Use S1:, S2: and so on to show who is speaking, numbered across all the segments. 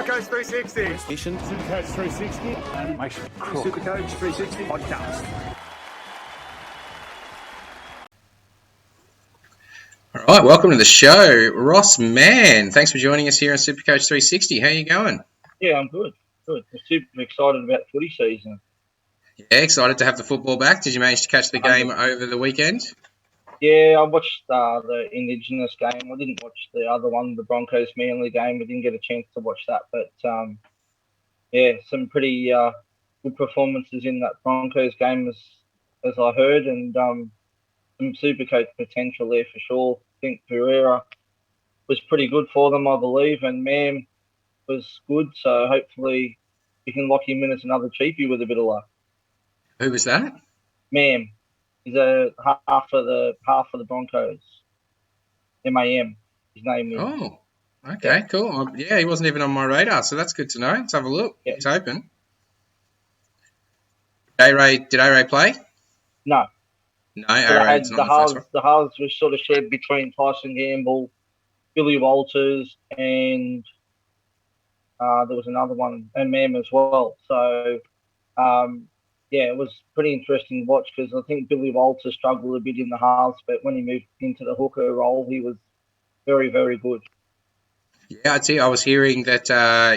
S1: Supercoach 360.
S2: Mission Supercoach 360. Animation.
S1: Supercoach 360 podcast.
S3: All right, welcome to the show, Ross Mann. Thanks for joining us here on Supercoach 360. How are you going?
S4: Yeah, I'm good. Good. I'm super excited about footy season.
S3: Yeah, excited to have the football back. Did you manage to catch the game over the weekend?
S4: Yeah, I watched the Indigenous game. I didn't watch the other one, the Broncos Manly game. I didn't get a chance to watch that, but yeah, some pretty good performances in that Broncos game, as I heard, and some Supercoach potential there for sure. I think Pereira was pretty good for them, I believe, and Mann was good. So hopefully we can lock him in as another cheapie with a bit of luck.
S3: Who was that?
S4: Mann. He's a half of the Broncos. MAM. His name is.
S3: Oh, okay, cool. Yeah, he wasn't even on my radar, so that's good to know. Let's have a look.
S4: Yeah.
S3: He's open. Did A-Ray play?
S4: No.
S3: No,
S4: So
S3: A-Ray's not in the first one.
S4: the halves was sort of shared between Tyson Gamble, Billy Walters, and there was another one, and Mann as well. So, yeah, it was pretty interesting to watch because I think Billy Walters struggled a bit in the halves, but when he moved into the hooker role, he was very, very good.
S3: Yeah, I'd say I was hearing that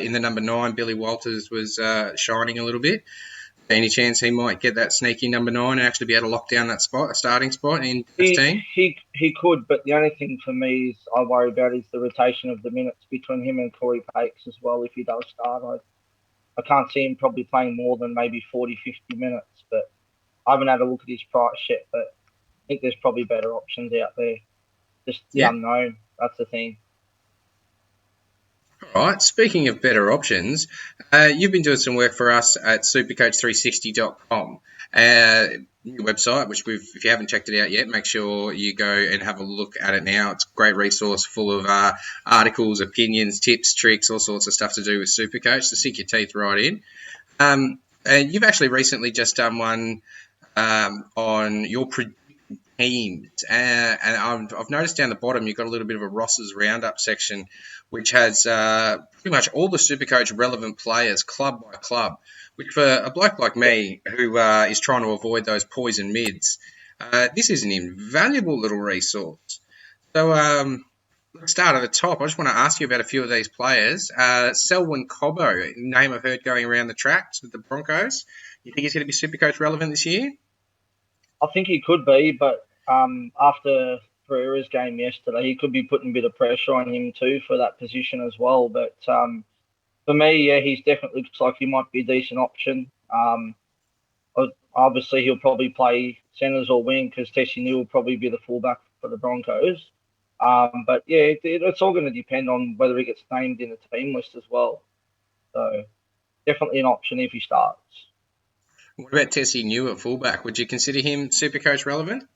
S3: in the number 9, Billy Walters was shining a little bit. Any chance he might get that sneaky number 9 and actually be able to lock down that spot, a starting spot in his team?
S4: He could, but the only thing for me is I worry about is the rotation of the minutes between him and Corey Pakes as well if he does start. I can't see him probably playing more than maybe 40, 50 minutes, but I haven't had a look at his price yet, but I think there's probably better options out there. Just the unknown, that's the thing.
S3: All right, speaking of better options, you've been doing some work for us at supercoach360.com, new website, which if you haven't checked it out yet, make sure you go and have a look at it now. It's a great resource full of articles, opinions, tips, tricks, all sorts of stuff to do with Supercoach to sink your teeth right in. And you've actually recently just done one on your teams, and I've noticed down the bottom you've got a little bit of a Ross's Roundup section, which has pretty much all the Supercoach relevant players, club by club, which for a bloke like me who is trying to avoid those poison mids, this is an invaluable little resource. So let's start at the top. I just want to ask you about a few of these players. Selwyn Cobbo, name I've heard going around the tracks with the Broncos. You think he's going to be Supercoach relevant this year?
S4: I think he could be, but after Pereira's game yesterday, he could be putting a bit of pressure on him too for that position as well. But for me, yeah, he's definitely looks like he might be a decent option. Obviously, he'll probably play centres or wing because Penacini will probably be the fullback for the Broncos. But yeah, it's all going to depend on whether he gets named in the team list as well. So definitely an option if he starts.
S3: What about Penacini at fullback? Would you consider him Supercoach relevant?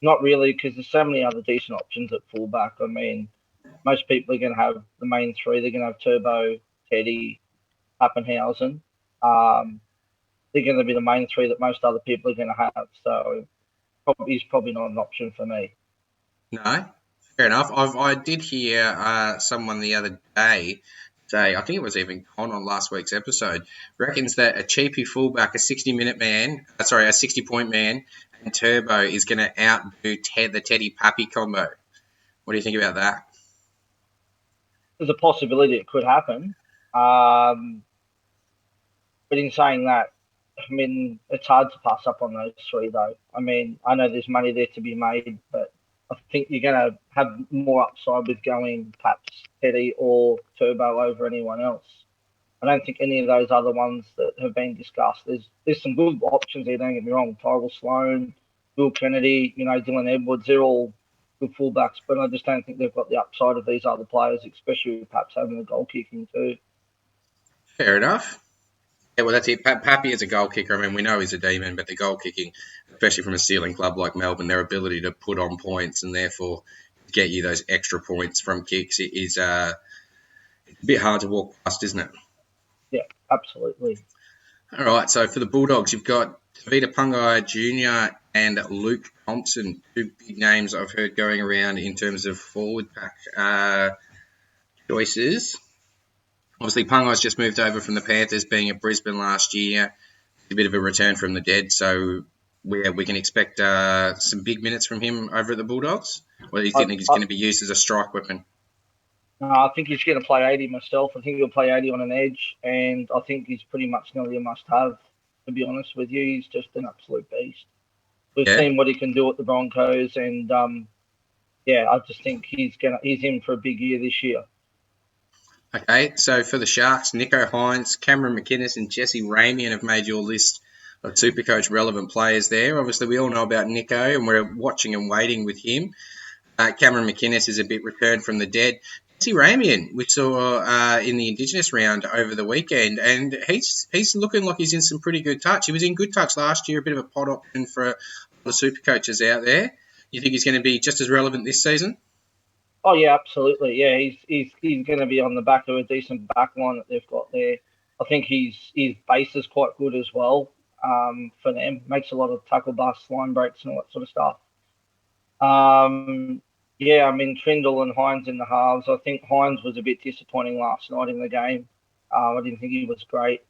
S4: Not really, because there's so many other decent options at fullback. I mean, most people are going to have the main three. They're going to have Turbo, Teddy, Pappenhausen. They're going to be the main three that most other people are going to have. So he's probably not an option for me.
S3: No, fair enough. I did hear someone the other day say, I think it was even Con on last week's episode, reckons that a cheapy fullback, a 60-point man, and Turbo is going to outdo the Teddy Pappy combo. What do you think about that?
S4: There's a possibility it could happen. But in saying that, I mean, it's hard to pass up on those three, though. I mean, I know there's money there to be made, but I think you're going to have more upside with going perhaps Teddy or Turbo over anyone else. I don't think any of those other ones that have been discussed. There's some good options there, don't get me wrong. Tyrell Sloan, Will Kennedy, Dylan Edwards, they're all good fullbacks, but I just don't think they've got the upside of these other players, especially perhaps having the goal kicking too.
S3: Fair enough. Yeah, well, that's it. Pappy is a goal kicker. I mean, we know he's a demon, but the goal kicking, especially from a ceiling club like Melbourne, their ability to put on points and therefore get you those extra points from kicks is a bit hard to walk past, isn't it?
S4: Yeah, absolutely.
S3: All right, so for the Bulldogs, you've got Tavita Pungai Jr. and Luke Thompson, two big names I've heard going around in terms of forward pack choices. Obviously, Pungai's just moved over from the Panthers, being at Brisbane last year. A bit of a return from the dead, so we can expect some big minutes from him over at the Bulldogs? Or do you think he's going to be used as a strike weapon?
S4: No, I think he's going to play 80 myself. I think he'll play 80 on an edge, and I think he's pretty much nearly a must-have, to be honest with you. He's just an absolute beast. We've seen what he can do at the Broncos, and I just think he's in for a big year this year.
S3: Okay, so for the Sharks, Nico Hines, Cameron McInnes and Jesse Ramian have made your list of Supercoach relevant players there. Obviously, we all know about Nico, and we're watching and waiting with him. Cameron McInnes is a bit returned from the dead. Jesse Ramian, we saw in the Indigenous round over the weekend, and he's looking like he's in some pretty good touch. He was in good touch last year, a bit of a pot option for the Supercoaches out there. You think he's going to be just as relevant this season?
S4: Oh yeah, absolutely. Yeah, he's going to be on the back of a decent back line that they've got there. I think his base is quite good as well for them. Makes a lot of tackle busts, line breaks, and all that sort of stuff. Trindle and Hines in the halves. I think Hines was a bit disappointing last night in the game. I didn't think he was great.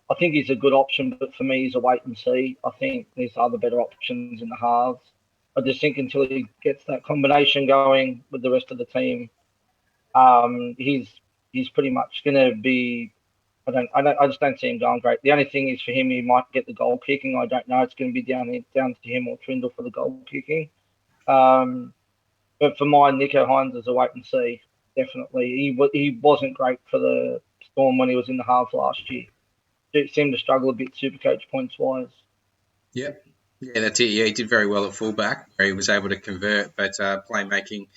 S4: I think he's a good option, but for me, he's a wait and see. I think there's other better options in the halves. I just think until he gets that combination going with the rest of the team, he's pretty much going to be. I just don't see him going great. The only thing is for him, he might get the goal kicking. I don't know. It's going to be down to him or Trindle for the goal kicking. But for mine, Nico Hines is a wait and see. Definitely, he wasn't great for the Storm when he was in the halves last year. He seemed to struggle a bit Supercoach points wise.
S3: Yep. Yeah, that's it. Yeah, he did very well at fullback, where he was able to convert, but playmaking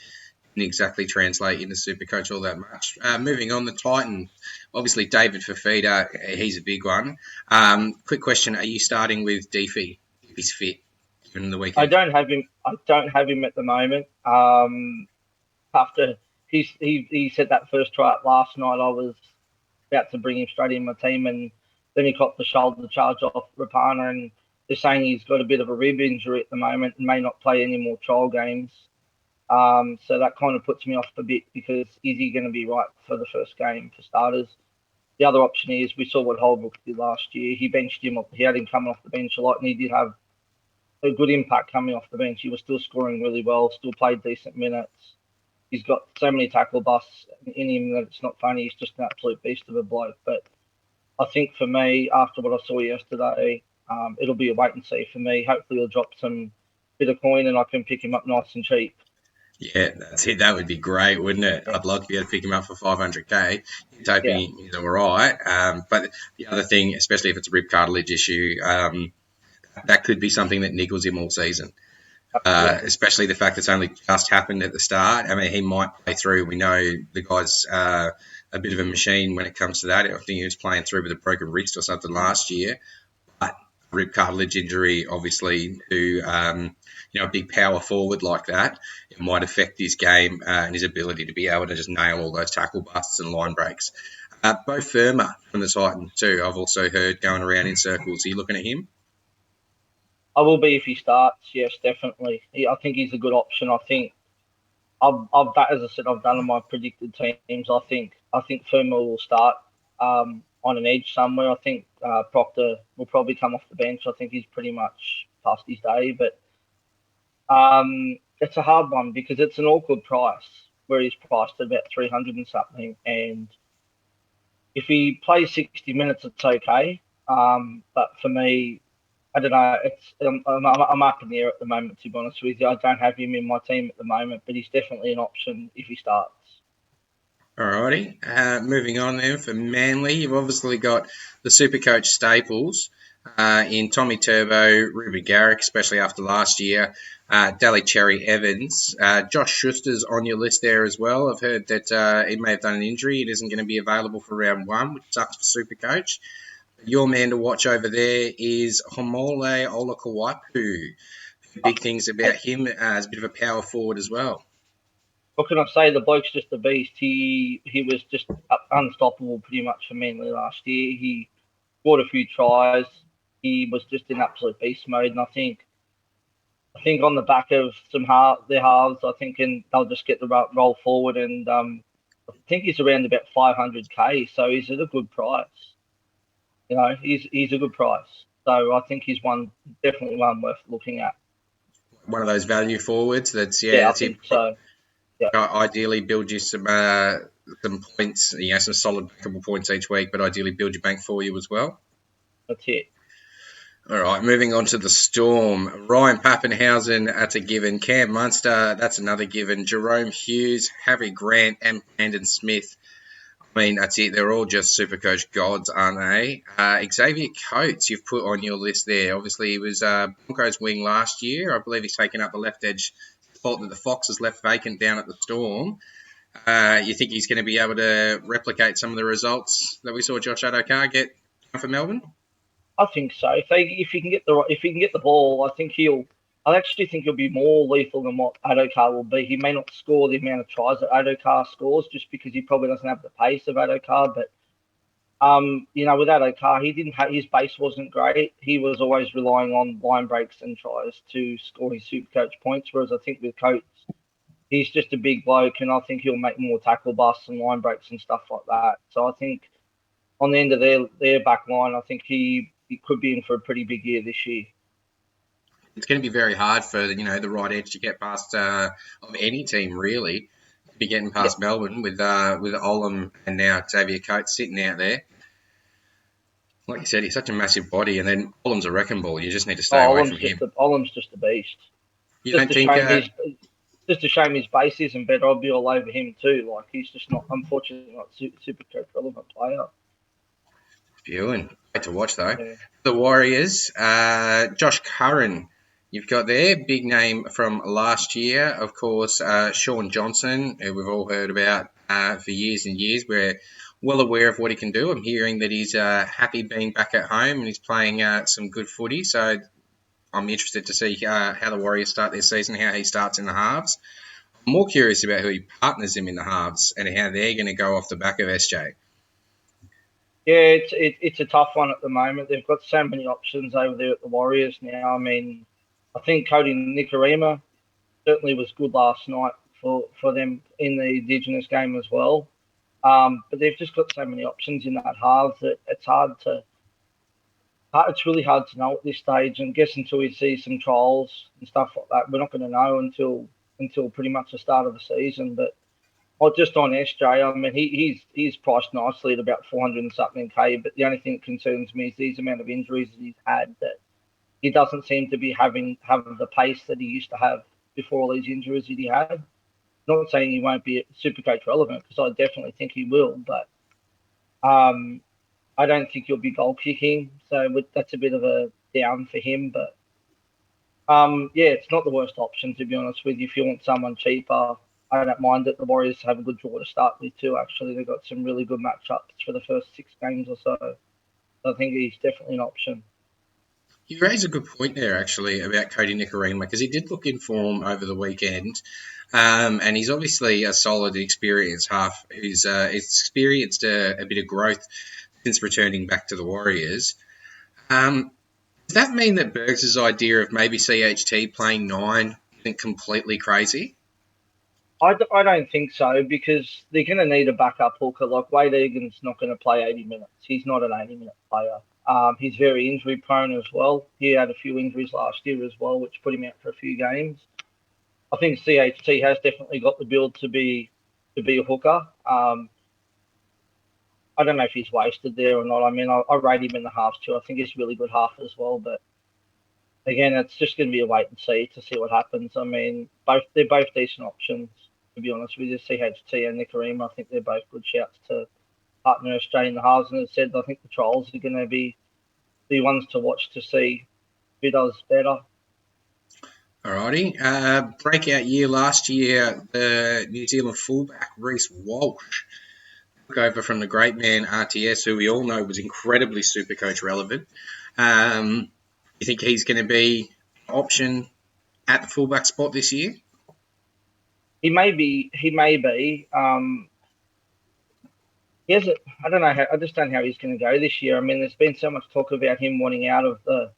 S3: didn't exactly translate into Supercoach all that much. Moving on, the Titans, obviously David Fafita, he's a big one. Quick question: are you starting with Deefy if he's fit in the weekend?
S4: I don't have him at the moment. After he set that first try out last night, I was about to bring him straight in my team, and then he caught the shoulder charge off Rapana, and they're saying he's got a bit of a rib injury at the moment and may not play any more trial games. So that kind of puts me off a bit because is he going to be right for the first game for starters? The other option is we saw what Holbrook did last year. He benched him. He had him coming off the bench a lot, and he did have a good impact coming off the bench. He was still scoring really well, still played decent minutes. He's got so many tackle busts in him that it's not funny. He's just an absolute beast of a bloke. But I think for me, after what I saw yesterday, it'll be a wait and see for me. Hopefully he'll drop some bit of coin and I can pick him up nice and cheap.
S3: Yeah, that's it. That would be great, wouldn't it? I'd love to be able to pick him up for $500K. He's hoping he's all right. But the other thing, especially if it's a rib cartilage issue, that could be something that niggles him all season. Especially the fact it's only just happened at the start. I mean, he might play through. We know the guy's a bit of a machine when it comes to that. I think he was playing through with a broken wrist or something last year. But rib cartilage injury, obviously, to a big power forward like that, it might affect his game and his ability to be able to just nail all those tackle busts and line breaks. Bo Firma from the Titans too, I've also heard going around in circles. Are you looking at him?
S4: I will be if he starts. Yes, definitely. I think he's a good option. I think as I said, I've done on my predicted teams. I think Firma will start on an edge somewhere. I think Proctor will probably come off the bench. I think he's pretty much past his day. But it's a hard one because it's an awkward price where he's priced at about 300 and something. And if he plays 60 minutes, it's okay. But for me, I don't know. I'm up in the air at the moment, to be honest with you. I don't have him in my team at the moment, but he's definitely an option if he starts.
S3: Alrighty. Moving on then for Manly, you've obviously got the Supercoach staples in Tommy Turbo, Ruben Garrick, especially after last year, Daly Cherry Evans. Josh Schuster's on your list there as well. I've heard that he may have done an injury. It isn't going to be available for round one, which sucks for Supercoach. Your man to watch over there is Homole Olakauapu. Big things about him as a bit of a power forward as well.
S4: What can I say? The bloke's just a beast. He was just unstoppable pretty much for Manly last year. He scored a few tries. He was just in absolute beast mode. And I think on the back of their halves, I think they'll just get the roll forward. And I I think he's around about 500k, so he's at a good price. You know, he's a good price. So I think he's definitely one worth looking at.
S3: One of those value forwards that's
S4: I think so. Yeah.
S3: Ideally build you some points, some solid bankable points each week, but ideally build your bank for you as well.
S4: That's it.
S3: All right, moving on to the Storm. Ryan Pappenhausen, that's a given. Cam Munster, that's another given. Jerome Hughes, Harry Grant, and Brandon Smith. I mean, that's it. They're all just Supercoach gods, aren't they? Xavier Coates, you've put on your list there. Obviously, he was Broncos wing last year. I believe he's taken up the left edge spot that the Foxes left vacant down at the Storm. You think he's going to be able to replicate some of the results that we saw Josh Adokar get for Melbourne?
S4: I think so. If he can get the ball, I actually think he'll be more lethal than what Adokar will be. He may not score the amount of tries that Adokar scores, just because he probably doesn't have the pace of Adokar. But with Adokar, his base wasn't great. He was always relying on line breaks and tries to score his Supercoach points. Whereas I think with Coates, he's just a big bloke, and I think he'll make more tackle busts and line breaks and stuff like that. So I think on the end of their back line, I think he could be in for a pretty big year this year.
S3: It's going to be very hard for the right edge to get past of any team, really. To be getting past Melbourne with Olam and now Xavier Coates sitting out there. Like you said, he's such a massive body, and then Olam's a wrecking ball. You just need to stay away from him.
S4: Olam's just a beast.
S3: You don't think?
S4: Just a shame his base isn't better. I'd be all over him too. Like, he's just not, unfortunately, not Supercoach relevant player.
S3: Viewing. Great to watch, though.
S4: Yeah.
S3: The Warriors, Josh Curran, you've got there. Big name from last year, of course, Sean Johnson, who we've all heard about for years and years. We're well aware of what he can do. I'm hearing that he's happy being back at home and he's playing some good footy. So I'm interested to see how the Warriors start their season, how he starts in the halves. I'm more curious about who he partners him in the halves and how they're going to go off the back of SJ.
S4: Yeah, it's a tough one at the moment. They've got so many options over there at the Warriors now. I mean, I think Cody Nicarino certainly was good last night for them in the Indigenous game as well. But they've just got so many options in that halves that it's really hard to know at this stage. And guess until we see some trials and stuff like that, we're not going to know until pretty much the start of the season. But just on SJ, I mean, he's priced nicely at about 400 and something K. But the only thing that concerns me is these amount of injuries that he's had, that he doesn't seem to be having the pace that he used to have before all these injuries that he had. Not saying he won't be Supercoach relevant, because I definitely think he will, but I don't think he'll be goal kicking, so that's a bit of a down for him. But it's not the worst option, to be honest with you. If you want someone cheaper, I don't mind it. The Warriors have a good draw to start with too. Actually, they've got some really good matchups for the first 6 games or so. I think he's definitely an option.
S3: You raise a good point there, actually, about Cody Nicarino, because he did look in form over the weekend. And he's obviously a solid, experienced half who's experienced a bit of growth since returning back to the Warriors. Does that mean that Bergs' idea of maybe CHT playing 9 isn't completely crazy?
S4: I don't think so, because they're going to need a backup hooker. Like, Wade Egan's not going to play 80 minutes. He's not an 80-minute player. He's very injury prone as well. He had a few injuries last year as well, which put him out for a few games. I think CHT has definitely got the build to be a hooker. I don't know if he's wasted there or not. I mean, I rate him in the halves too. I think he's a really good half as well. But again, it's just going to be a wait and see to see what happens. I mean, they're both decent options, to be honest with you. CHT and Nicarimo, I think they're both good shouts to partner Australia in the halves. And as I said, I think the trials are going to be the ones to watch to see who does better.
S3: Alrighty. Breakout year last year, the New Zealand fullback, Rhys Walsh, took over from the great man RTS, who we all know was incredibly Supercoach relevant. You think he's going to be an option at the fullback spot this year?
S4: He may be. He hasn't. I don't know. I just don't know how he's going to go this year. I mean, there's been so much talk about him wanting out of the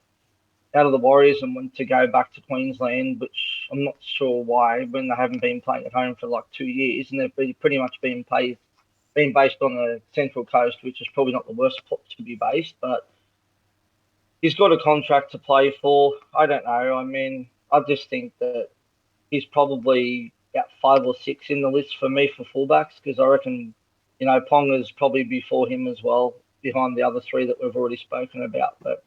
S4: out of the Warriors and went to go back to Queensland, which I'm not sure why, when they haven't been playing at home for like 2 years, and they've pretty much been based on the Central Coast, which is probably not the worst spot to be based, but he's got a contract to play for. I don't know. I mean, I just think that he's probably about 5 or 6 in the list for me for fullbacks, because I reckon, Ponga's probably before him as well, behind the other 3 that we've already spoken about. But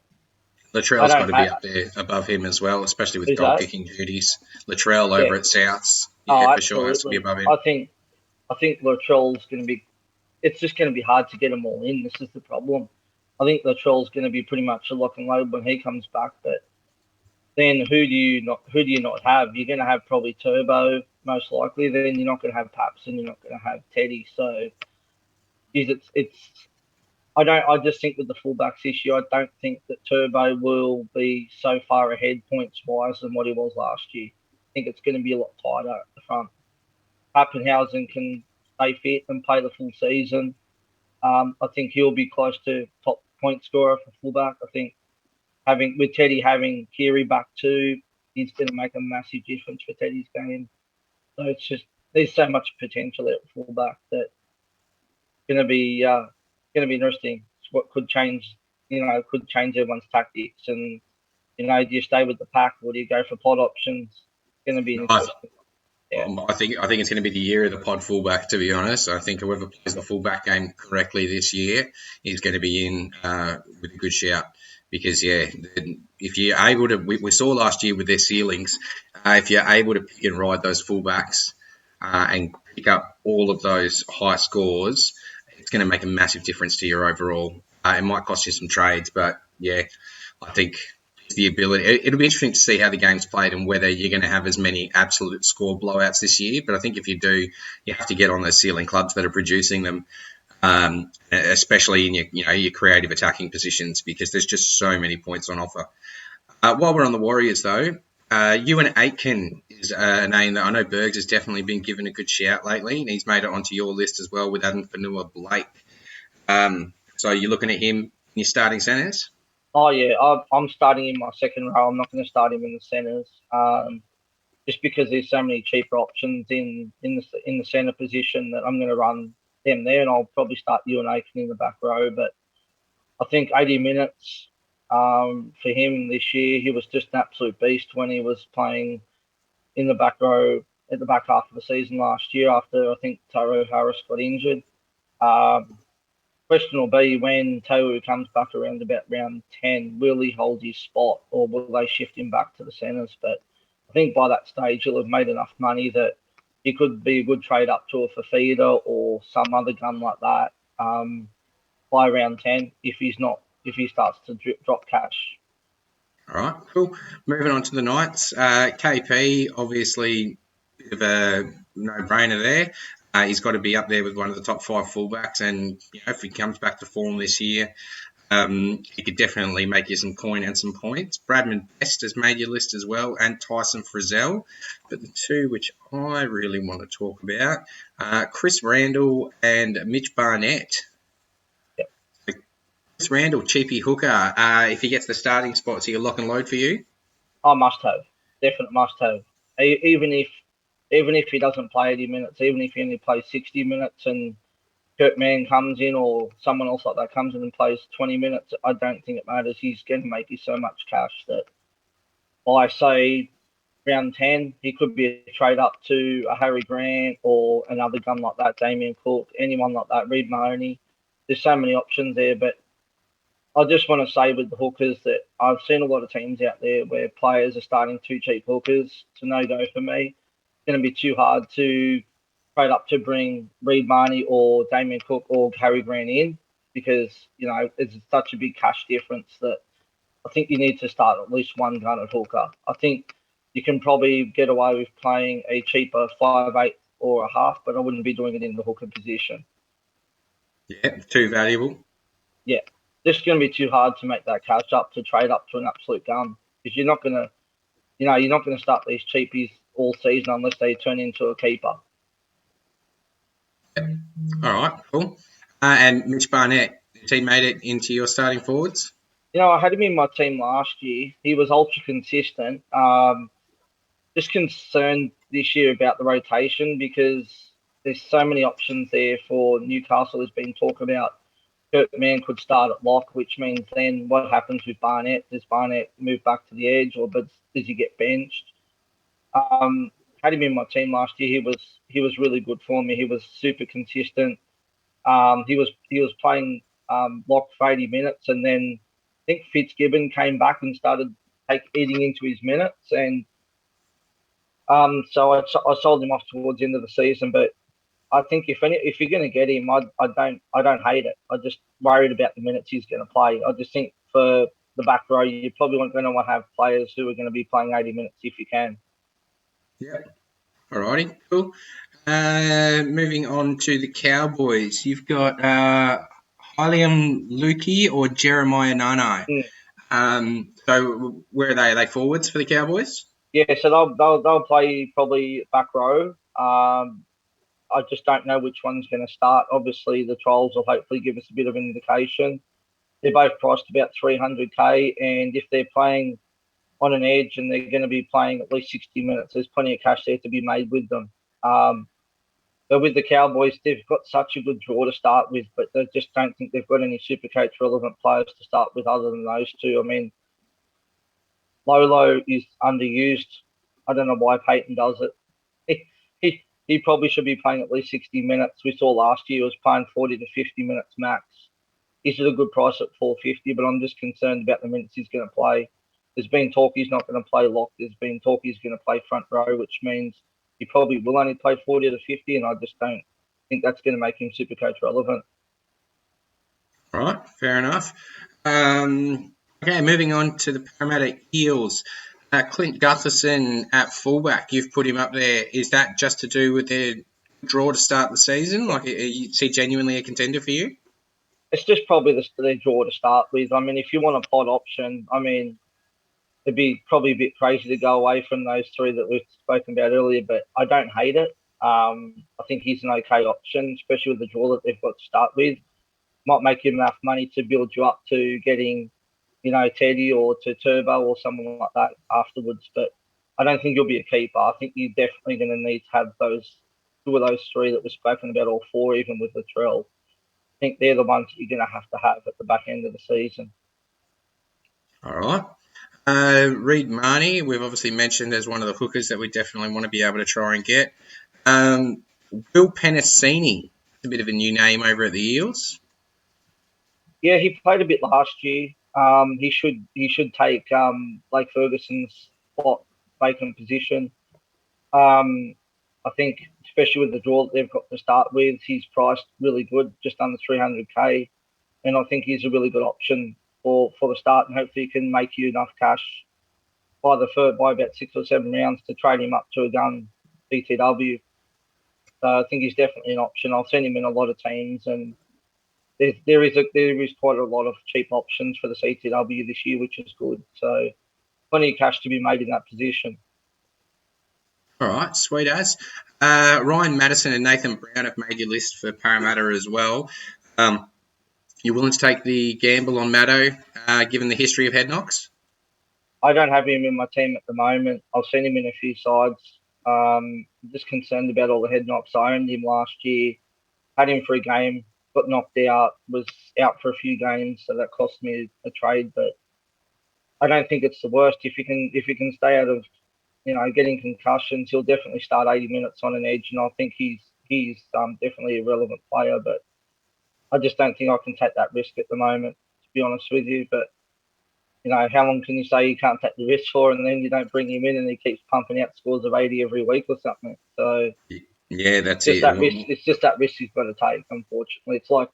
S3: Latrell's got to be up there above him as well, especially with goal kicking duties. Latrell over at Souths, for sure has to be above him.
S4: I think Latrell's going to be. It's just going to be hard to get them all in. This is the problem. I think Latrell's going to be pretty much a lock and load when he comes back. But then who do you not have? You're going to have probably Turbo most likely. Then you're not going to have Paps and you're not going to have Teddy. So I just think with the fullbacks issue, I don't think that Turbo will be so far ahead points wise than what he was last year. I think it's going to be a lot tighter at the front. Pappenhausen can stay fit and play the full season. I think he'll be close to top point scorer for fullback. I think with Teddy having Keary back too, he's going to make a massive difference for Teddy's game. So it's just there's so much potential at fullback that going to be interesting. It's what could change, could change everyone's tactics. And do you stay with the pack or do you go for pod options? It's going to be interesting.
S3: Yeah. I think it's going to be the year of the pod fullback, to be honest. I think whoever plays the fullback game correctly this year is going to be in with a good shout. Because, if you're able to, we saw last year with their ceilings, if you're able to pick and ride those fullbacks and pick up all of those high scores, it's going to make a massive difference to your overall. It might cost you some trades, but, I think the ability. It'll be interesting to see how the game's played and whether you're going to have as many absolute score blowouts this year. But I think if you do, you have to get on those ceiling clubs that are producing them, especially in your creative attacking positions, because there's just so many points on offer. While we're on the Warriors, though, Ewan Aitken is a name that I know Bergs has definitely been given a good shout lately, and he's made it onto your list as well with Tupanua Blake. So you're looking at him in your starting centres?
S4: Oh, yeah, I'm starting in my second row. I'm not going to start him in the centres, just because there's so many cheaper options in the centre position that I'm going to run them there, and I'll probably start Ewan Aitken in the back row. But I think 80 minutes for him this year, he was just an absolute beast when he was playing in the back row at the back half of the season last year after I think Toru Harris got injured. Question will be when Toru comes back around about round 10, will he hold his spot or will they shift him back to the centres? But I think by that stage he'll have made enough money that he could be a good trade up to a Fafita or some other gun like that by round 10 if he starts to drop cash.
S3: All right, cool. Moving on to the Knights. KP, obviously, bit of a no-brainer there. He's got to be up there with one of the top 5 fullbacks, and if he comes back to form this year, he could definitely make you some coin and some points. Bradman Best has made your list as well, and Tyson Frizzell. But the two which I really want to talk about, Chris Randall and Mitch Barnett.
S4: Yep.
S3: Chris Randall, cheapy hooker. If he gets the starting spot, is he a lock and load for you?
S4: I must have. Definite must have. Even if he doesn't play 80 minutes, even if he only plays 60 minutes and Mann comes in or someone else like that comes in and plays 20 minutes, I don't think it matters. He's going to make you so much cash that I say round 10, he could be a trade up to a Harry Grant or another gun like that, Damien Cook, anyone like that, Reid Mahoney. There's so many options there, but I just want to say with the hookers that I've seen a lot of teams out there where players are starting 2 cheap hookers. It's a no-go for me. It's going to be too hard to trade up to bring Reid Mahoney or Damien Cook or Harry Grant in because, it's such a big cash difference that I think you need to start at least one gun at hooker. I think you can probably get away with playing a cheaper 5'8" or a half, but I wouldn't be doing it in the hooker position.
S3: Yeah, too valuable.
S4: Yeah, it's going to be too hard to make that cash up to trade up to an absolute gun because you're not going to start these cheapies all season unless they turn into a keeper.
S3: Yep. All right, cool. And Mitch Barnett, has he made it into your starting forwards?
S4: I had him in my team last year. He was ultra consistent. Just concerned this year about the rotation because there's so many options there for Newcastle. There's been talk about Mann could start at lock, which means then what happens with Barnett? Does Barnett move back to the edge, or does he get benched? Had him in my team last year. He was really good for me. He was super consistent. He was playing lock for 80 minutes, and then I think Fitzgibbon came back and started eating into his minutes, and so I sold him off towards the end of the season. But I think if you're going to get him, I don't hate it. I just worried about the minutes he's going to play. I just think for the back row, you probably going to want to have players who are going to be playing 80 minutes if you can.
S3: Yeah. Alrighty, cool. Moving on to the Cowboys, you've got Hyliam Lukey or Jeremiah Nano. So where are they? Are they forwards for the Cowboys?
S4: Yeah, so they'll play probably back row. I just don't know which one's going to start. Obviously, the trials will hopefully give us a bit of an indication. They're both priced about 300k, and if they're playing on an edge and they're going to be playing at least 60 minutes, there's plenty of cash there to be made with them. But with the Cowboys, they've got such a good draw to start with, but they just don't think they've got any Supercoach relevant players to start with other than those two. I mean, Lolo is underused. I don't know why Peyton does it. He probably should be playing at least 60 minutes. We saw last year he was playing 40 to 50 minutes max. This is a good price at 450, but I'm just concerned about the minutes he's going to play. There's been talk he's not going to play lock. There's been talk he's going to play front row, which means he probably will only play 40 to 50, and I just don't think that's going to make him Supercoach relevant.
S3: All right, fair enough. Okay, moving on to the Parramatta Eels. Clint Gutherson at fullback, you've put him up there. Is that just to do with their draw to start the season? Like, is he genuinely a contender for you?
S4: It's just probably their draw to start with. I mean, if you want a pod option, I mean, it'd be probably a bit crazy to go away from those three that we've spoken about earlier, but I don't hate it. I think he's an okay option, especially with the draw that they've got to start with. Might make you enough money to build you up to getting, Teddy or to Turbo or someone like that afterwards. But I don't think you'll be a keeper. I think you're definitely going to need to have two of those three that we've spoken about, or four, even with Latrell. I think they're the ones that you're going to have at the back end of the season.
S3: All right. Reed Marnie, we've obviously mentioned as one of the hookers that we definitely want to be able to try and get. Will Penacini, a bit of a new name over at the Eels.
S4: Yeah, he played a bit last year. He should take Blake Ferguson's spot, vacant position. I think, especially with the draw that they've got to start with, he's priced really good, just under 300k, and I think he's a really good option for the start, and hopefully he can make you enough cash by about 6 or 7 rounds to trade him up to a gun BTW. So I think he's definitely an option. I've seen him in a lot of teams, and there is quite a lot of cheap options for the CTW this year, which is good. So plenty of cash to be made in that position.
S3: All right, sweet as. Ryan Madison and Nathan Brown have made your list for Parramatta as well. You willing to take the gamble on Maddo, given the history of head knocks?
S4: I don't have him in my team at the moment. I've seen him in a few sides. I'm just concerned about all the head knocks. I owned him last year, had him for a game, got knocked out, was out for a few games, so that cost me a trade. But I don't think it's the worst. If you can stay out of getting concussions, he'll definitely start 80 minutes on an edge, and I think he's definitely a relevant player. But I just don't think I can take that risk at the moment, to be honest with you. But how long can you say you can't take the risk for, and then you don't bring him in, and he keeps pumping out scores of 80 every week or something? So
S3: yeah, that's
S4: it.
S3: It's
S4: just that risk he's got to take. Unfortunately, it's like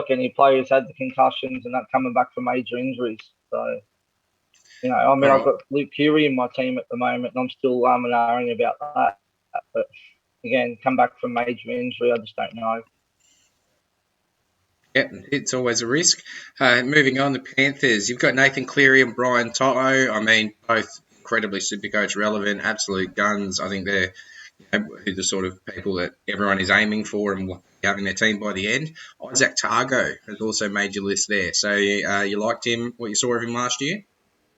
S4: any player who's had the concussions and that coming back from major injuries. So. I've got Luke Keary in my team at the moment, and I'm still and ahhing about that. But again, come back from major injury, I just don't know.
S3: Yeah, it's always a risk. Moving on, the Panthers. You've got Nathan Cleary and Brian Toto. I mean, both incredibly Supercoach relevant, absolute guns. I think they're who the sort of people that everyone is aiming for and having their team by the end. Isaac Targo has also made your list there. So you liked him, what you saw of him last year?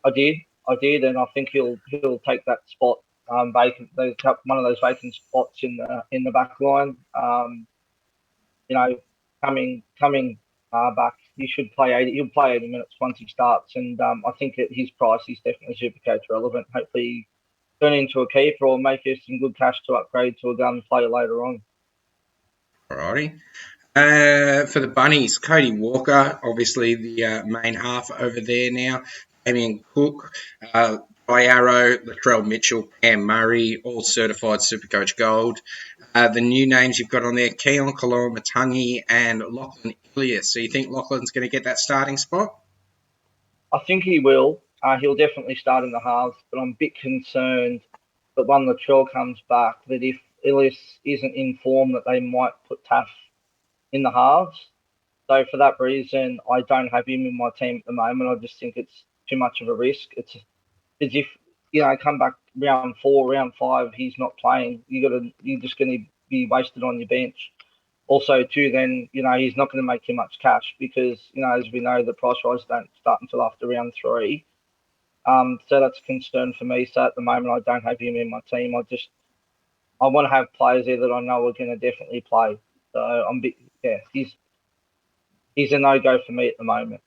S4: I did, and I think he'll take that spot vacant. One of those vacant spots in the back line. Coming back, he should play 80. He'll play 80 minutes once he starts, and I think at his price, he's definitely Supercoach relevant. Hopefully, turn into a keeper or make us some good cash to upgrade to a gun player later on.
S3: Alrighty. For the Bunnies, Cody Walker, obviously the main half over there now. Damien Cook, Arrow, Latrell Mitchell, Cam Murray, all certified Supercoach Gold. The new names you've got on there, Keon Koloamatangi and Lachlan Ilias. So you think Lachlan's going to get that starting spot?
S4: I think he will. He'll definitely start in the halves, but I'm a bit concerned that when Latrell comes back, that if Ilias isn't in form, that they might put Taff in the halves. So for that reason, I don't have him in my team at the moment. I just think it's too much of a risk. It's as if come back round 4, round 5, he's not playing. You're just going to be wasted on your bench. Also, too, then he's not going to make you much cash because as we know, the price rises don't start until after round 3. So that's a concern for me. So at the moment, I don't have him in my team. I want to have players there that I know are going to definitely play. So he's a no-go for me at the moment.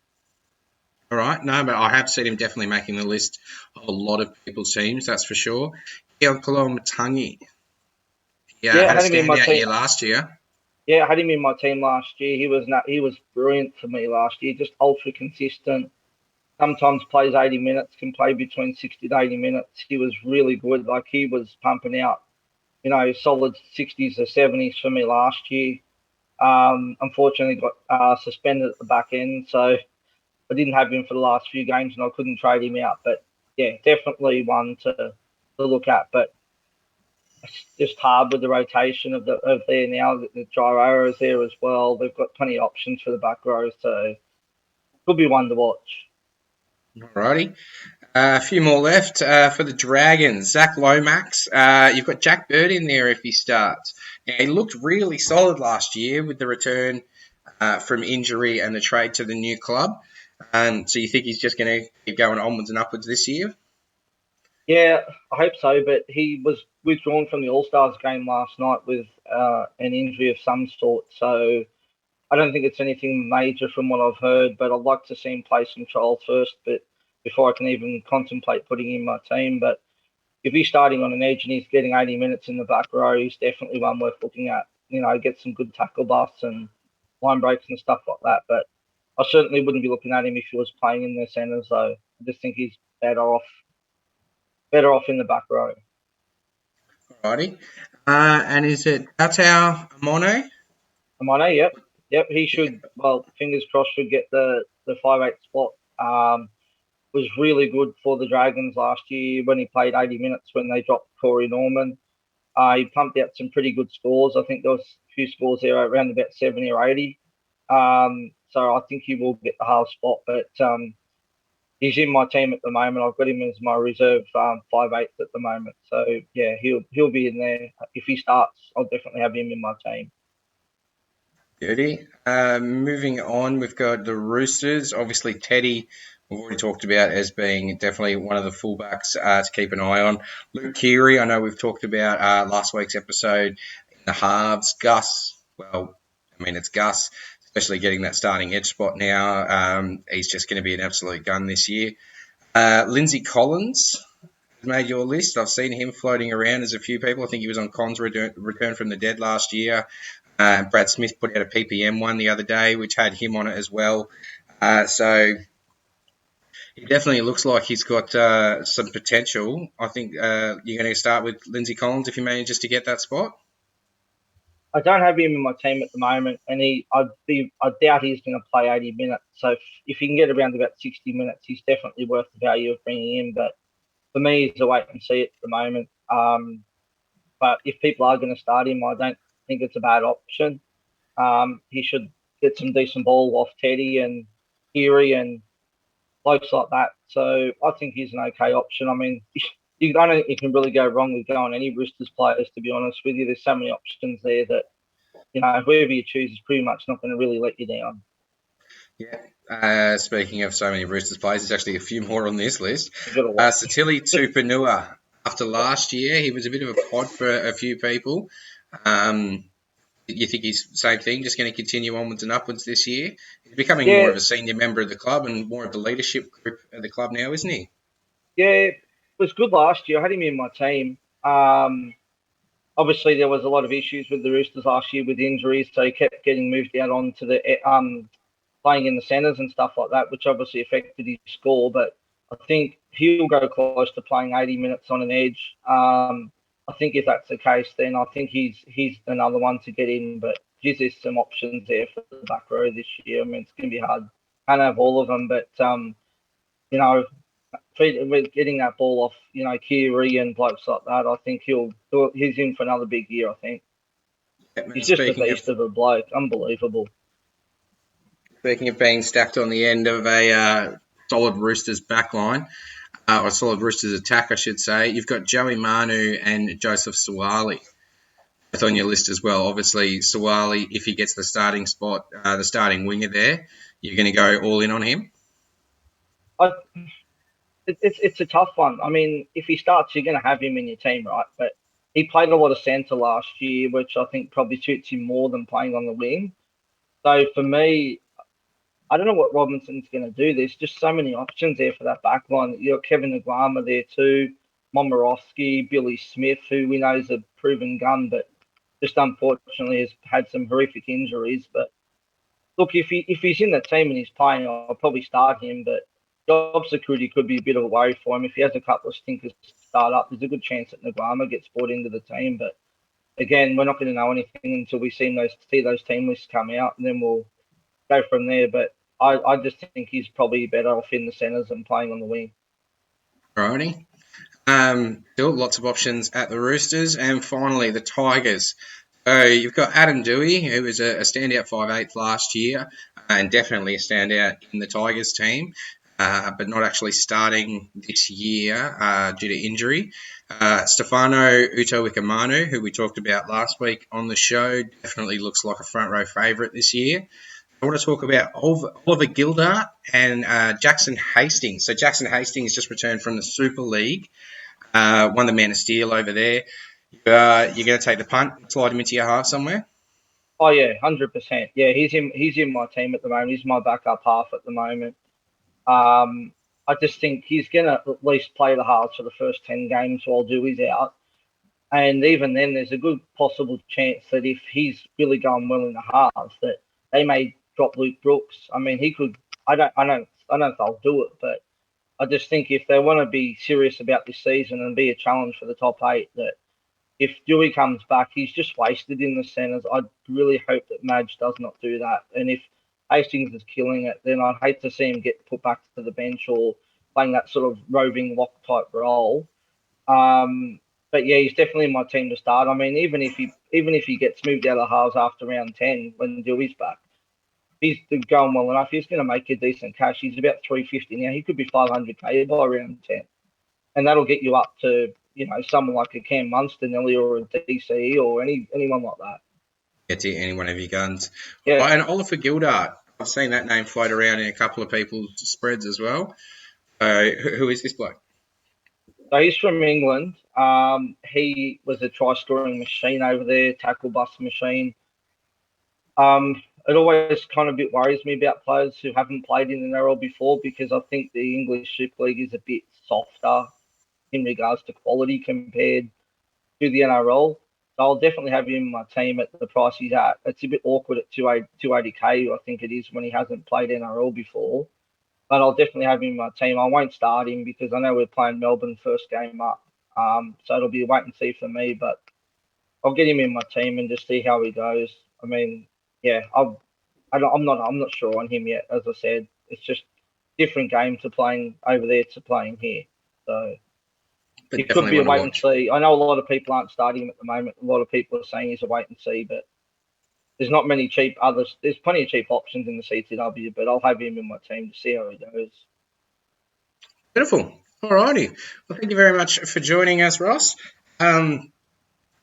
S3: All right. No, but I have seen him definitely making the list of a lot of people's teams, that's for sure. Keon Koloamatangi. Had a standout year last year.
S4: Yeah, I had him in my team last year. He was brilliant for me last year, just ultra consistent. Sometimes plays 80 minutes, can play between 60 to 80 minutes. He was really good. Like, he was pumping out, solid 60s or 70s for me last year. Unfortunately, got suspended at the back end, so I didn't have him for the last few games, and I couldn't trade him out. But yeah, definitely one to look at. But it's just hard with the rotation of there now. The Gyro is there as well. They've got plenty of options for the back row, so could be one to watch.
S3: Alrighty. A few more left for the Dragons. Zach Lomax. You've got Jack Bird in there if he starts. Now, he looked really solid last year with the return from injury and the trade to the new club. So you think he's just going to keep going onwards and upwards this year?
S4: Yeah, I hope so. But he was withdrawn from the All-Stars game last night with an injury of some sort. So I don't think it's anything major from what I've heard, but I'd like to see him play some trials first, but before I can even contemplate putting him in my team. But if he's starting on an edge and he's getting 80 minutes in the back row, he's definitely one worth looking at. Get some good tackle busts and line breaks and stuff like that. But I certainly wouldn't be looking at him if he was playing in the centres, though. I just think he's better off in the back row.
S3: Alrighty. And is it Tatau Amone?
S4: Amone, yep. He should. Well, fingers crossed, should get the 5'8" spot. Was really good for the Dragons last year when he played 80 minutes when they dropped Corey Norman. He pumped out some pretty good scores. I think there was a few scores there around about 70 or 80. So I think he will get the half spot, but he's in my team at the moment. I've got him as my reserve 5'8" at the moment. So yeah, he'll be in there. If he starts, I'll definitely have him in my team.
S3: Beauty. Moving on, we've got the Roosters. Obviously, Teddy, we've already talked about as being definitely one of the fullbacks to keep an eye on. Luke Keary, I know we've talked about last week's episode in the halves. Gus, it's Gus, especially getting that starting edge spot now. He's just going to be an absolute gun this year. Lindsey Collins has made your list. I've seen him floating around as a few people. I think he was on Con's return from the dead last year. Brad Smith put out a PPM one the other day, which had him on it as well. So he definitely looks like he's got some potential. I think you're going to start with Lindsey Collins if he manages to get that spot.
S4: I don't have him in my team at the moment, and I doubt he's going to play 80 minutes. So if he can get around about 60 minutes, he's definitely worth the value of bringing him. But for me, he's a wait and see at the moment. But if people are going to start him, I don't think it's a bad option. He should get some decent ball off Teddy and Keary and blokes like that. So I think he's an okay option. I mean, I don't think you can really go wrong with going any Roosters players, to be honest with you. There's so many options there that, whoever you choose is pretty much not going to really let you down.
S3: Yeah. Speaking of so many Roosters players, there's actually a few more on this list. Satili Tupanua, after last year, he was a bit of a pod for a few people. You think he's same thing, just going to continue onwards and upwards this year? He's becoming more of a senior member of the club and more of the leadership group of the club now, isn't he?
S4: Yeah, it was good last year. I had him in my team. Obviously, there was a lot of issues with the Roosters last year with injuries, so he kept getting moved out onto the playing in the centres and stuff like that, which obviously affected his score. But I think he'll go close to playing 80 minutes on an edge. I think if that's the case, then I think he's another one to get in. But geez, there's some options there for the back row this year. I mean, it's going to be hard. Can't have all of them, but with getting that ball off, Kiri and blokes like that, I think he's in for another big year. I think he's just a beast of a bloke, unbelievable.
S3: Speaking of being stacked on the end of a solid Roosters backline, or solid Roosters attack, I should say, you've got Joey Manu and Joseph Sawali both on your list as well. Obviously, Sawali, if he gets the starting spot, the starting winger there, you're going to go all in on him?
S4: It's a tough one. I mean, if he starts, you're going to have him in your team, right? But he played a lot of centre last year, which I think probably suits him more than playing on the wing. So for me, I don't know what Robinson's going to do. There's just so many options there for that back line. You've got Kevin Aguama there too, Momorowski, Billy Smith, who we know is a proven gun, but just unfortunately has had some horrific injuries. But look, if he's in the team and he's playing, I'll probably start him. But job security could be a bit of a worry for him. If he has a couple of stinkers to start up, there's a good chance that Aguama gets brought into the team. But again, we're not going to know anything until we see those team lists come out, and then we'll go from there. But I just think he's probably better off in the centres and playing on the wing.
S3: Alrighty. Still lots of options at the Roosters. And finally, the Tigers. So you've got Adam Dewey, who was a standout 5'8" last year, and definitely a standout in the Tigers team, but not actually starting this year due to injury. Stefano Utoikamanu, who we talked about last week on the show, definitely looks like a front row favourite this year. I want to talk about Oliver Gildart and Jackson Hastings. So Jackson Hastings just returned from the Super League, won the Man of Steel over there. You're going to take the punt, slide him into your half somewhere?
S4: Oh yeah, 100%. Yeah, he's in my team at the moment. He's my backup half at the moment. I just think he's going to at least play the halves for the first 10 games while Dewey's out. And even then, there's a good possible chance that if he's really going well in the halves, that they may drop Luke Brooks. I mean, he could. I don't know if they'll do it, but I just think if they want to be serious about this season and be a challenge for the top 8, that if Dewey comes back, he's just wasted in the centres. I really hope that Madge does not do that. And if Hastings is killing it, then I'd hate to see him get put back to the bench or playing that sort of roving lock type role. But yeah, he's definitely my team to start. I mean, even if he gets moved out of halves after round 10 when Dewey's back, he's going well enough. He's going to make a decent cash. He's about 350 now. He could be 500k by round 10, and that'll get you up to someone like a Cam Munster-Nelly or a DCE or anyone like that.
S3: Get to any one of your guns.
S4: Yeah.
S3: Oh, and Oliver Gildart. I've seen that name float around in a couple of people's spreads as well. Who is this bloke?
S4: So he's from England. He was a try-scoring machine over there, tackle bust machine. It always kind of a bit worries me about players who haven't played in the NRL before, because I think the English Super League is a bit softer in regards to quality compared to the NRL. So I'll definitely have him in my team at the price he's at. It's a bit awkward at 280k, I think it is, when he hasn't played NRL before. But I'll definitely have him in my team. I won't start him because I know we're playing Melbourne first game up. So it'll be a wait and see for me. But I'll get him in my team and just see how he goes. I mean, yeah, I'm not sure on him yet. As I said, it's just different game to playing over there to playing here. So it could be a wait and see. I know a lot of people aren't starting him at the moment. A lot of people are saying he's a wait and see, but there's not many cheap others. There's plenty of cheap options in the CTW, but I'll have him in my team to see how he goes.
S3: Beautiful. Alrighty. Well, thank you very much for joining us, Ross. Yeah,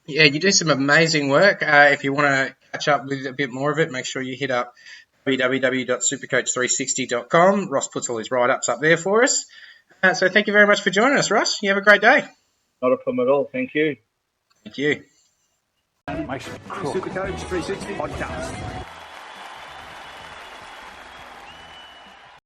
S3: you do some amazing work. If you want to catch up with a bit more of it, make sure you hit up www.supercoach360.com. Ross puts all his write-ups up there for us. So thank you very much for joining us, Ross. You have a great day.
S4: Not a problem at all. Thank you.
S3: Thank you.
S2: Makes you cook.
S1: Supercoach 360 podcast.